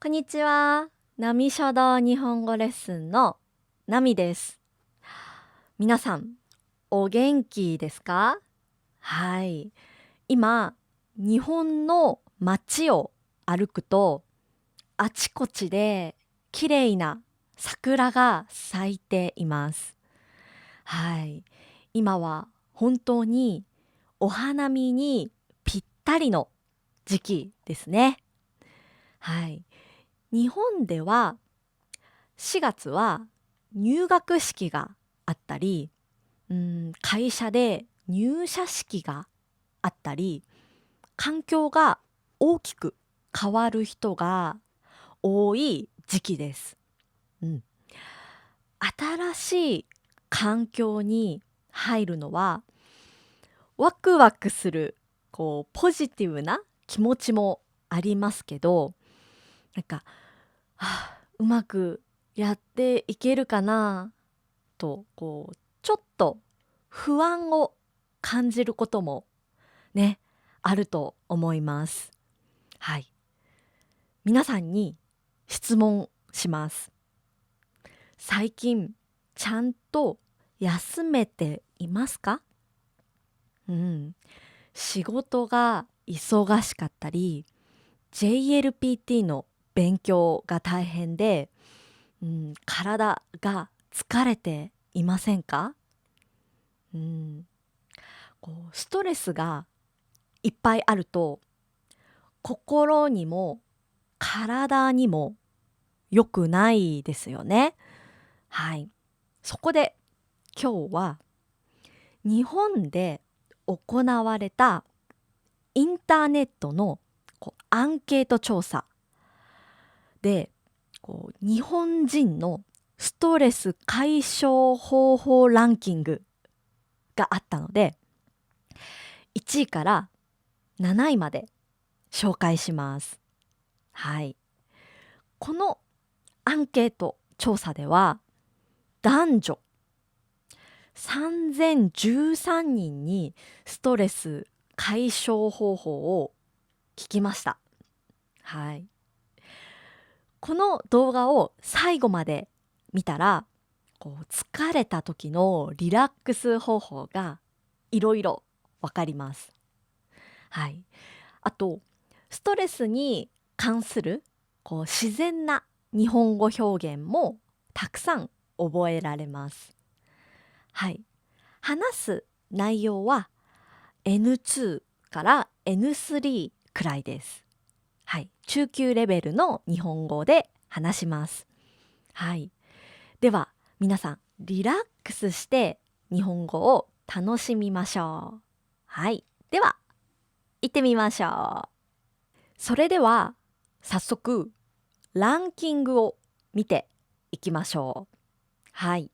こんにちは。波書道日本語レッスンのナミです。皆さん、お元気ですか？はい。今、日本の街を歩くと、あちこちで綺麗な桜が咲いています。はい。今は本当にお花見にぴったりの時期ですね。はい。日本では4月は入学式があったり、会社で入社式があったり、環境が大きく変わる人が多い時期です。うん、新しい環境に入るのはワクワクするポジティブな気持ちもありますけど、なんか、うまくやっていけるかなとちょっと不安を感じることもね、あると思います。はい。皆さんに質問します。最近ちゃんと休めていますか？うん。仕事が忙しかったり、JLPT の勉強が大変で、体が疲れていませんか？うん。ストレスがいっぱいあると心にも体にも良くないですよね。はい。そこで今日は日本で行われたインターネットのアンケート調査で日本人のストレス解消方法ランキングがあったので1位から7位まで紹介します。はい。このアンケート調査では男女3013人にストレス解消方法を聞きました。はい。この動画を最後まで見たら疲れた時のリラックス方法がいろいろわかります。はい。あとストレスに関する自然な日本語表現もたくさん覚えられます。はい。話す内容は N2 から N3 くらいです。はい。中級レベルの日本語で話します。はい。では皆さんリラックスして日本語を楽しみましょう。はい。では行ってみましょう。それでは早速ランキングを見ていきましょう。はい。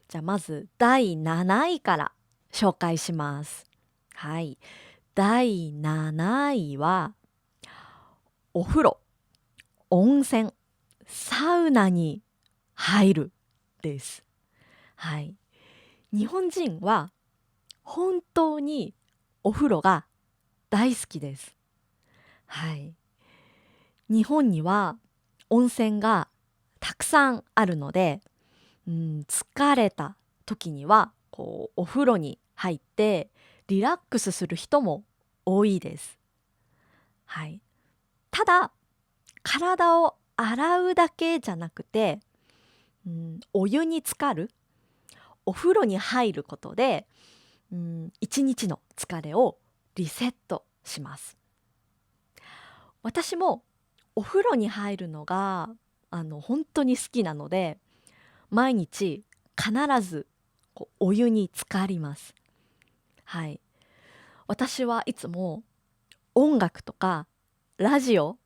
じゃあまず第7位から紹介します。はい。第7位はお風呂、温泉、サウナに入るです。はい。日本人は本当にお風呂が大好きです。はい。日本には温泉がたくさんあるので、疲れた時にはお風呂に入ってリラックスする人も多いです。はい。ただ体を洗うだけじゃなくて、お湯に浸かる、お風呂に入ることで、一日の疲れをリセットします。私もお風呂に入るのが本当に好きなので、毎日必ずお湯に浸かります。はい。私はいつも音楽とかラジオ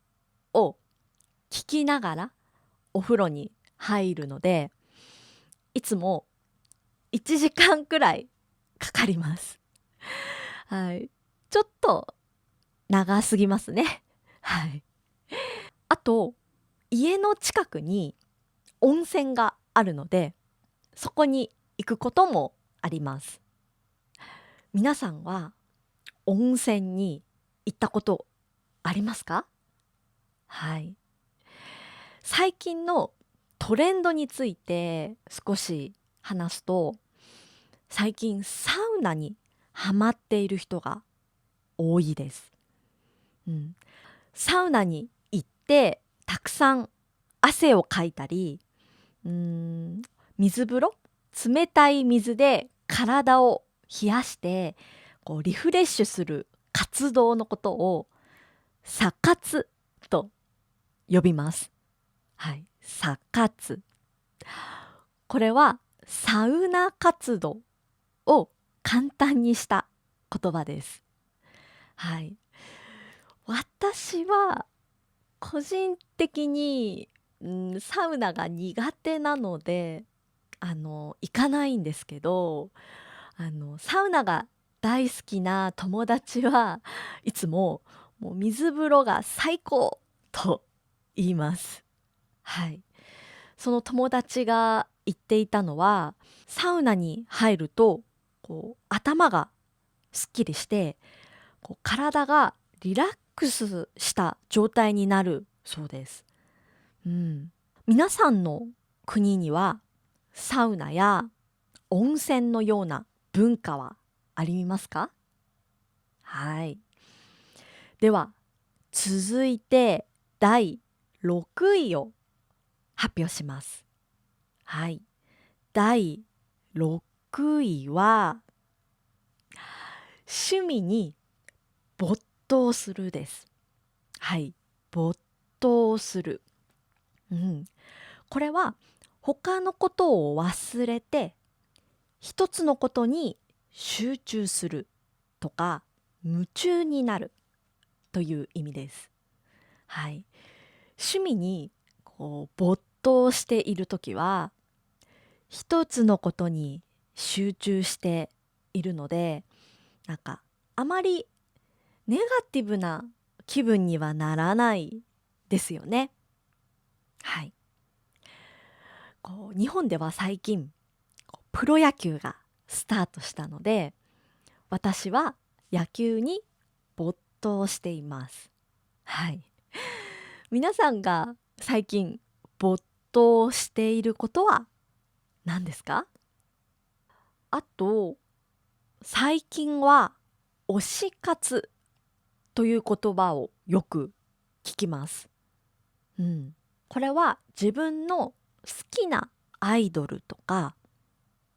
を聞きながらお風呂に入るので、いつも1時間くらいかかります。はい。ちょっと長すぎますね。はい。あと、家の近くに温泉があるので、そこに行くこともあります。皆さんは温泉に行ったことありますか？はい。最近のトレンドについて少し話すと、最近サウナにハマっている人が多いです。うん、サウナに行ってたくさん汗をかいたり、水風呂、冷たい水で体を冷やしてリフレッシュする活動のことをサ活と呼びます。はい、サ活。これはサウナ活動を簡単にした言葉です。はい、私は個人的に、サウナが苦手なので行かないんですけど、サウナが大好きな友達はいつももう水風呂が最高と言います。はい。その友達が言っていたのは、サウナに入ると頭がすっきりして体がリラックスした状態になるそうです。うん、皆さんの国にはサウナや温泉のような文化はありますか？はい。では続いて第6位を発表します。はい。第6位は趣味に没頭するです。はい。没頭する。うん。これは他のことを忘れて一つのことに集中するとか夢中になるという意味です。はい。趣味に没頭しているときは一つのことに集中しているので、なんかあまりネガティブな気分にはならないですよね。はい。日本では最近プロ野球がスタートしたので、私は野球に没頭しています。はい。皆さんが最近没頭していることは何ですか？あと、最近は推し活という言葉をよく聞きます。うん。これは自分の好きなアイドルとか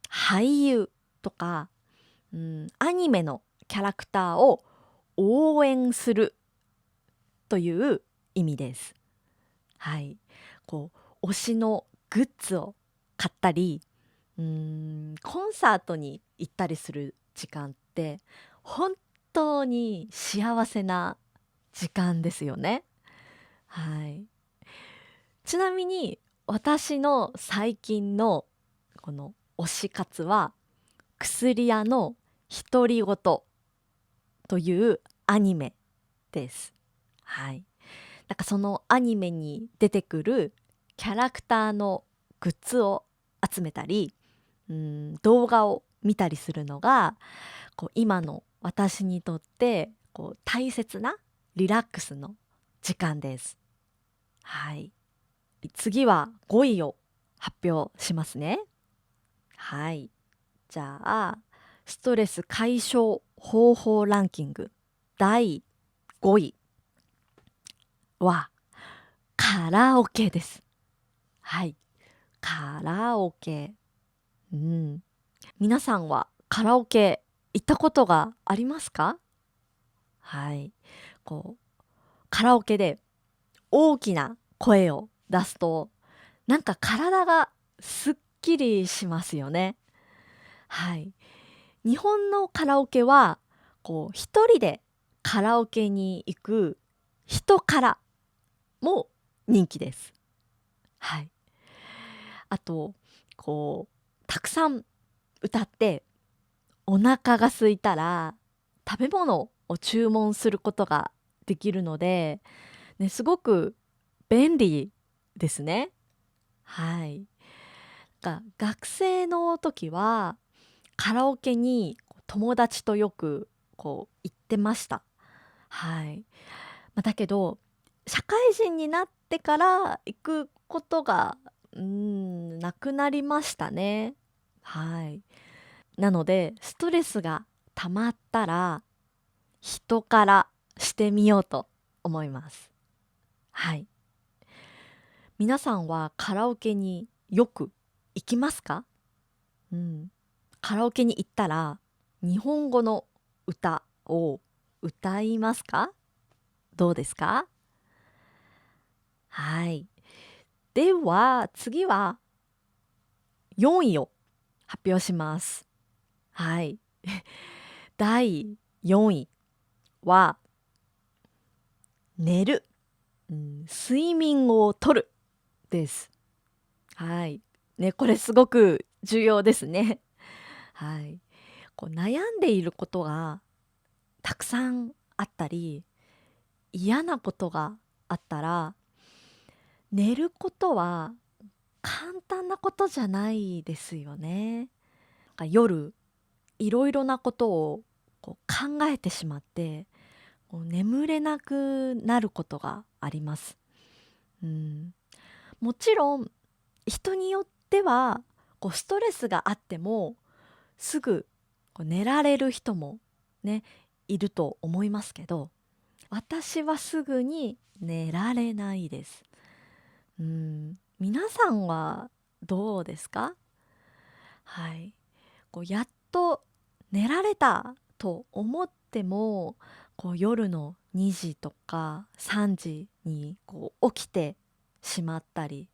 俳優とか、アニメのキャラクターを応援するという意味です。はい。推しのグッズを買ったり、コンサートに行ったりする時間って本当に幸せな時間ですよね。はい。ちなみに私の最近のこの推し活は薬屋の独り言というアニメです。はい。なんかそのアニメに出てくるキャラクターのグッズを集めたり、動画を見たりするのが今の私にとって大切なリラックスの時間です。はい。次は5位を発表しますね。はい。じゃあ、ストレス解消方法ランキング第5位はカラオケです。はい。カラオケ。うん。皆さんはカラオケ行ったことがありますか？はい。カラオケで大きな声を出すと、なんか体がすっきりしますよね。はい。日本のカラオケは、一人でカラオケに行く人からも人気です。はい。あと、たくさん歌ってお腹が空いたら食べ物を注文することができるので、ね、すごく便利ですね。はい。学生の時はカラオケに友達とよく行ってました。はい。だけど社会人になっってから行くことがなくなりましたね。はい。なのでストレスが溜まったら人からしてみようと思います。はい。皆さんはカラオケによく行きますか？うん。カラオケに行ったら日本語の歌を歌いますか？どうですか？はい。では次は4位を発表します。はい。第4位は寝る、睡眠をとるです。はい。ね、これすごく重要ですね。はい。悩んでいることがたくさんあったり、嫌なことがあったら、寝ることは簡単なことじゃないですよね。夜いろいろなことを考えてしまって、眠れなくなることがあります。うん、もちろん人によってはストレスがあってもすぐ寝られる人もねいると思いますけど、私はすぐに寝られないです。皆さんはどうですか？はい。やっと寝られたと思っても夜の2時とか3時に起きてしまったり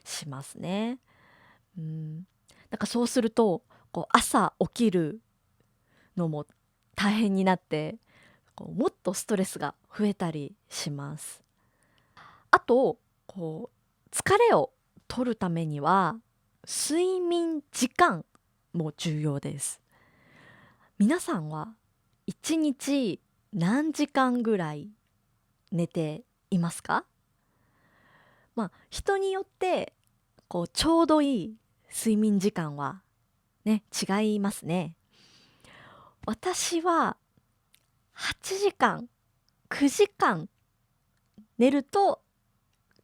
しますね。そうすると朝起きるのも大変になってもっとストレスが増えたりします。あと疲れを取るためには睡眠時間も重要です。皆さんは1日何時間ぐらい寝ていますか？人によってちょうどいい睡眠時間はね違いますね。私は8時間9時間寝ると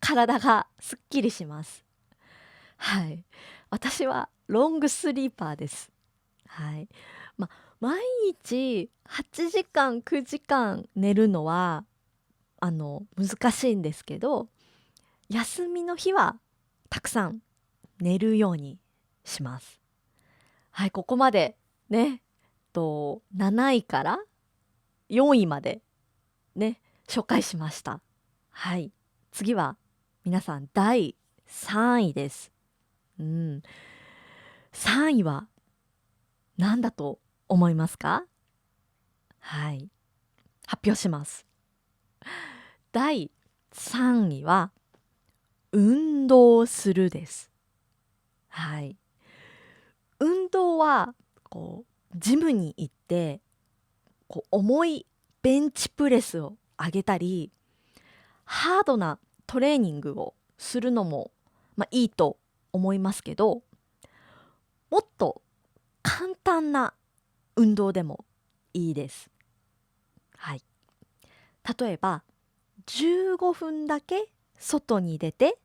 体がすっきりします。はい。私はロングスリーパーです。はい。ま、毎日8時間9時間寝るのは難しいんですけど、休みの日はたくさん寝るようにします。はい、ここまでね、7位から4位までね、紹介しました。はい。次は皆さん第3位です。うん。3位は何だと思いますか？はい。発表します。第3位は運動するです。はい。運動はジムに行って重いベンチプレスを上げたりハードなトレーニングをするのも、いいと思いますけど、もっと簡単な運動でもいいです。はい。例えば15分だけ外に出て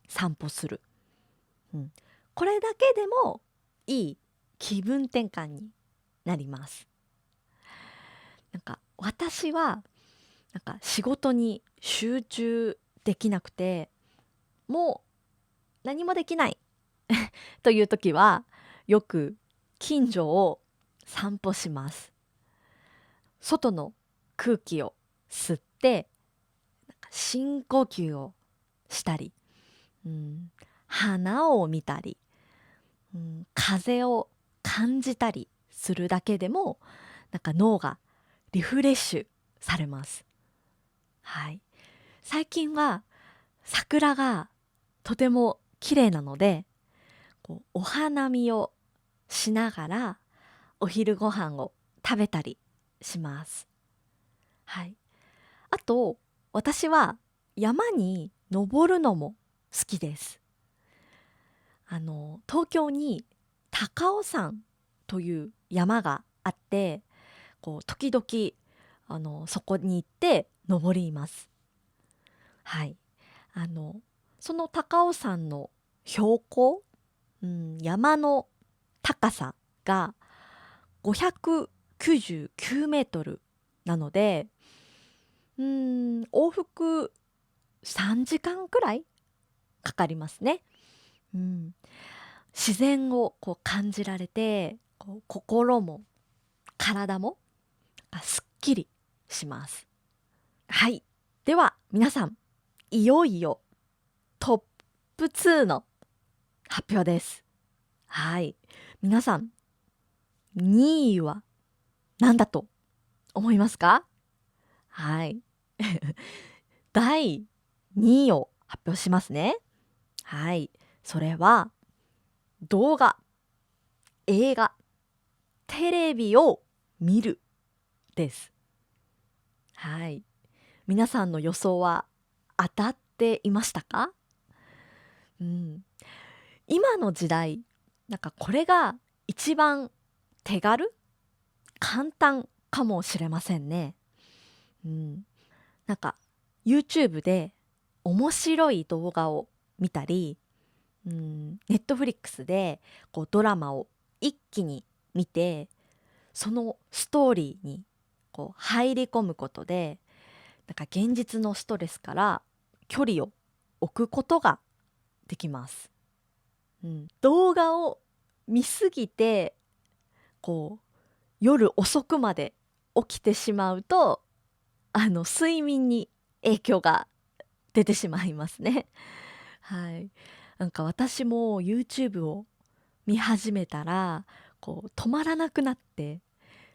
散歩する、これだけでもいい気分転換になります。私は仕事に集中できなくてもう何もできないという時はよく近所を散歩します。外の空気を吸って深呼吸をしたり、花を見たり、風を感じたりするだけでも脳がリフレッシュされます。はい。最近は桜がとても綺麗なのでお花見をしながらお昼ご飯を食べたりします。はい。あと私は山に登るのも好きです。東京に高尾山という山があって時々そこに行って登ります。はい。その高尾山の標高、山の高さが599メートルなので、往復3時間くらいかかりますね。うん、自然をこう感じられて、こう心も体もすっきりします。はい。では皆さん、いよいよトップ2の発表です。はい。皆さん、2位は何だと思いますか？はい。第2位を発表しますね。はい。それは、動画、映画、テレビを見るです。はい。皆さんの予想は当たっていましたか？うん。今の時代、なんかこれが一番手軽、簡単かもしれませんね。うん。なんか YouTube で面白い動画を見たり、Netflix でこうドラマを一気に見て、そのストーリーにこう入り込むことで、なんか現実のストレスから距離を置くことができます。動画を見すぎてこう夜遅くまで起きてしまうと、睡眠に影響が出てしまいますね。はい。なんか私も YouTube を見始めたらこう止まらなくなって、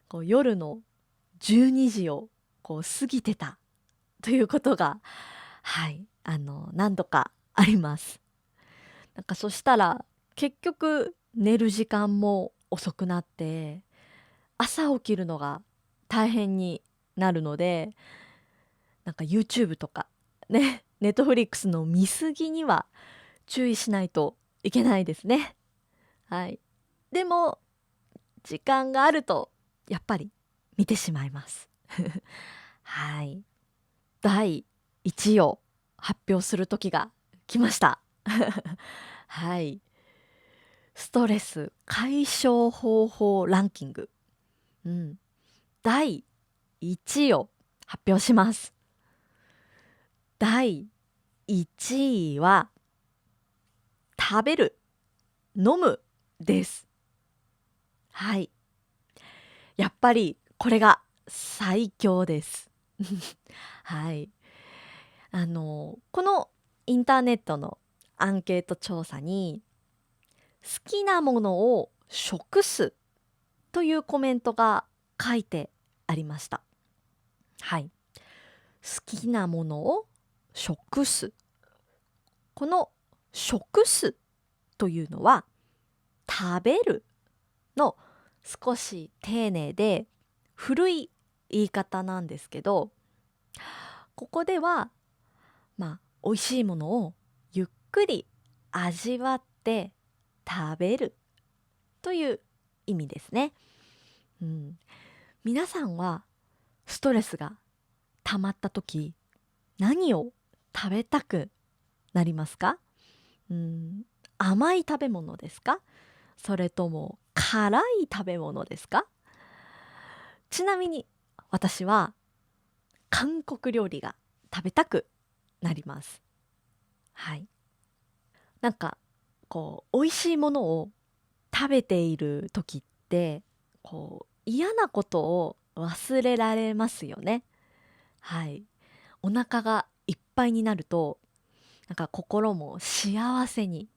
こう夜の12時をこう過ぎてたということが、はい、何度かあります。なんかそしたら結局寝る時間も遅くなって、朝起きるのが大変になるので、なんか YouTube とかね、Netflix の見過ぎには注意しないといけないですね。はい。でも時間があるとやっぱり見てしまいます。はい。第1位を発表する時が来ました。はい。ストレス解消方法ランキング。第1位を発表します。第1位は、食べる、飲むです。はい。やっぱりこれが最強です。はい。このインターネットのアンケート調査に、好きなものを食すというコメントが書いてありました。はい。好きなものを食す。この食すというのは、食べるの少し丁寧で古い言い方なんですけど、ここでは美味しいものをゆっくり味わって食べるという意味ですね。皆さんはストレスが溜まった時、何を食べたくなりますか？甘い食べ物ですか？それとも辛い食べ物ですか？ちなみに私は韓国料理が食べたくなります。はい。なんかこう美味しいものを食べている時って、こう嫌なことを忘れられますよね。はい。お腹がいっぱいになると、なんか心も幸せに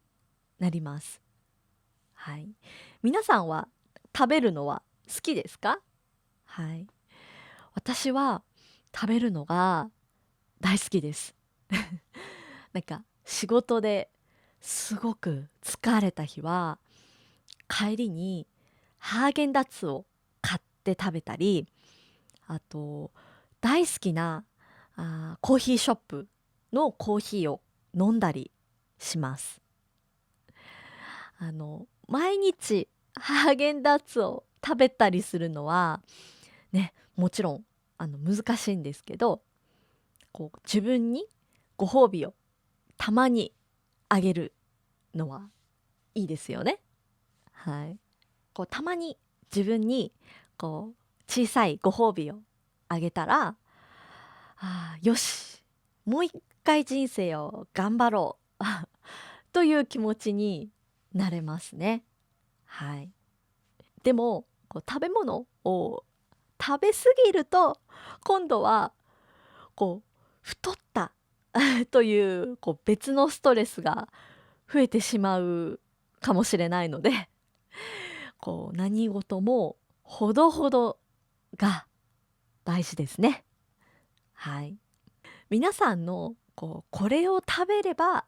なります。はい。皆さんは食べるのは好きですか？はい。私は食べるのが大好きです。なんか仕事ですごく疲れた日は、帰りにハーゲンダッツを買って食べたり、あと大好きなコーヒーショップのコーヒーを飲んだりします。毎日ハーゲンダッツを食べたりするのはね、もちろん難しいんですけど、こう自分にご褒美をたまにあげるのはいいですよね。はい。たまに自分に小さいご褒美をあげたら、よし、もう一回人生を頑張ろうという気持ちになれますね。はい。でも食べ物を食べ過ぎると今度は太ったという別のストレスが増えてしまうかもしれないので、何事もほどほどが大事ですね。はい。皆さんのこれを食べれば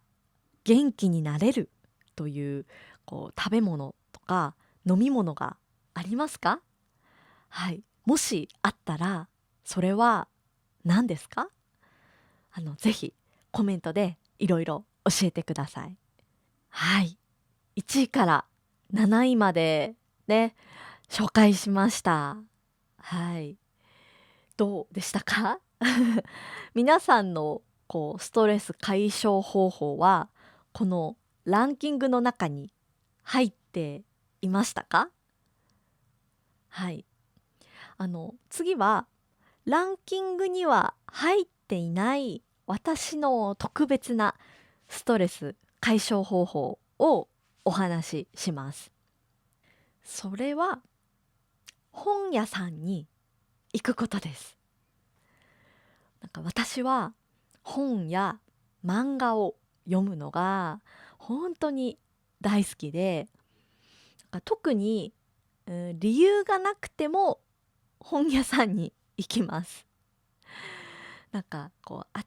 元気になれるという食べ物とか飲み物がありますか？はい。もしあったらそれは何ですか？ぜひコメントでいろいろ教えてください。はい。1位から7位までね、紹介しました。はい。どうでしたか？皆さんのストレス解消方法はこのランキングの中に入っていましたか？はい。次はランキングには入っていない私の特別なストレス解消方法をお話しします。それは本屋さんに行くことです。私は本や漫画を読むのが本当に大好きで、特に、理由がなくても本屋さんに行きます。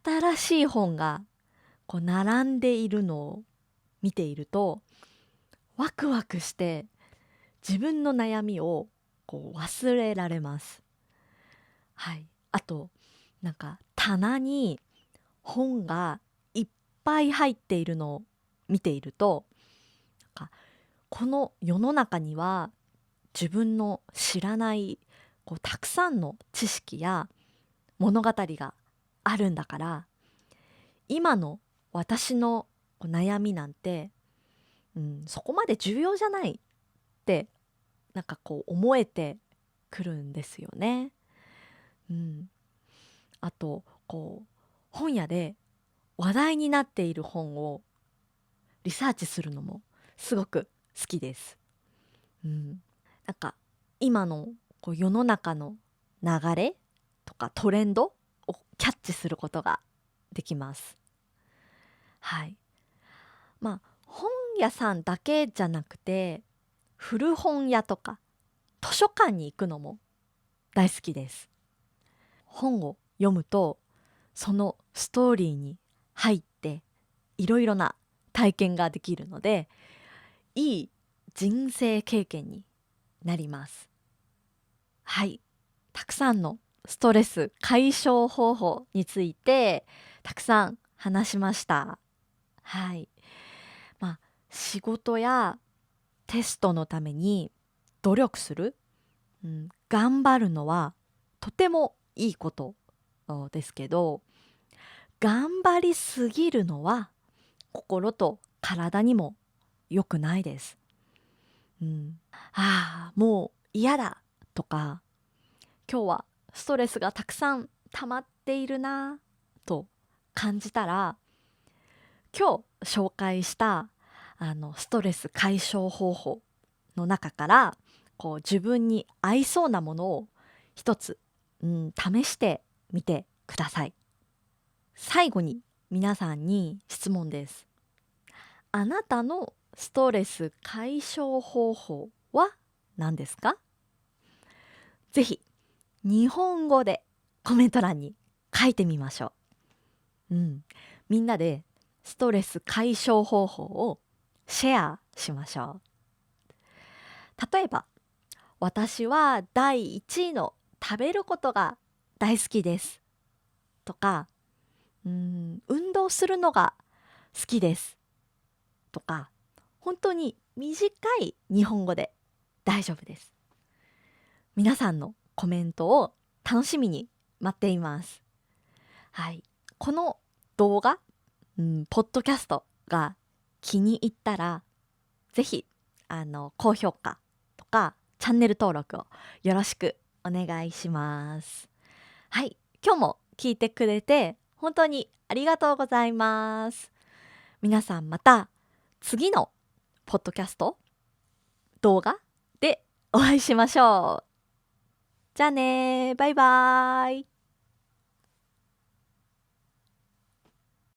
新しい本が並んでいるのを見ているとワクワクして自分の悩みを忘れられます。はい。あと棚に本がいっぱい入っているのを見ていると、この世の中には自分の知らないたくさんの知識や物語があるんだから、今の私の悩みなんて、そこまで重要じゃないって思えてくるんですよね。うん、あと本屋で話題になっている本をリサーチするのもすごく好きです。うん、今の世の中の流れとかトレンドをキャッチすることができます。はい。本屋さんだけじゃなくて古本屋とか図書館に行くのも大好きです。本を読むとそのストーリーに入っていろいろな体験ができるので、いい人生経験になります。はい。たくさんのストレス解消方法についてたくさん話しました。はい。仕事やテストのために努力する、頑張るのはとてもいいことですけど、頑張りすぎるのは心と体にも良くないです。もう嫌だとか、今日はストレスがたくさん溜まっているなと感じたら、今日紹介したストレス解消方法の中から自分に合いそうなものを一つ、試してみてください。最後に皆さんに質問です。あなたのストレス解消方法は何ですか？ぜひ日本語でコメント欄に書いてみましょう。みんなでストレス解消方法をシェアしましょう。例えば、私は第1位の食べることが大好きですとか、運動するのが好きですとか、本当に短い日本語で大丈夫です。皆さんのコメントを楽しみに待っています。はい。この動画ポッドキャストが気に入ったら、ぜひ高評価とかチャンネル登録をよろしくお願いします。はい、今日も聞いてくれて本当にありがとうございます。皆さんまた次のポッドキャスト動画でお会いしましょう。じゃあね、バイバーイ。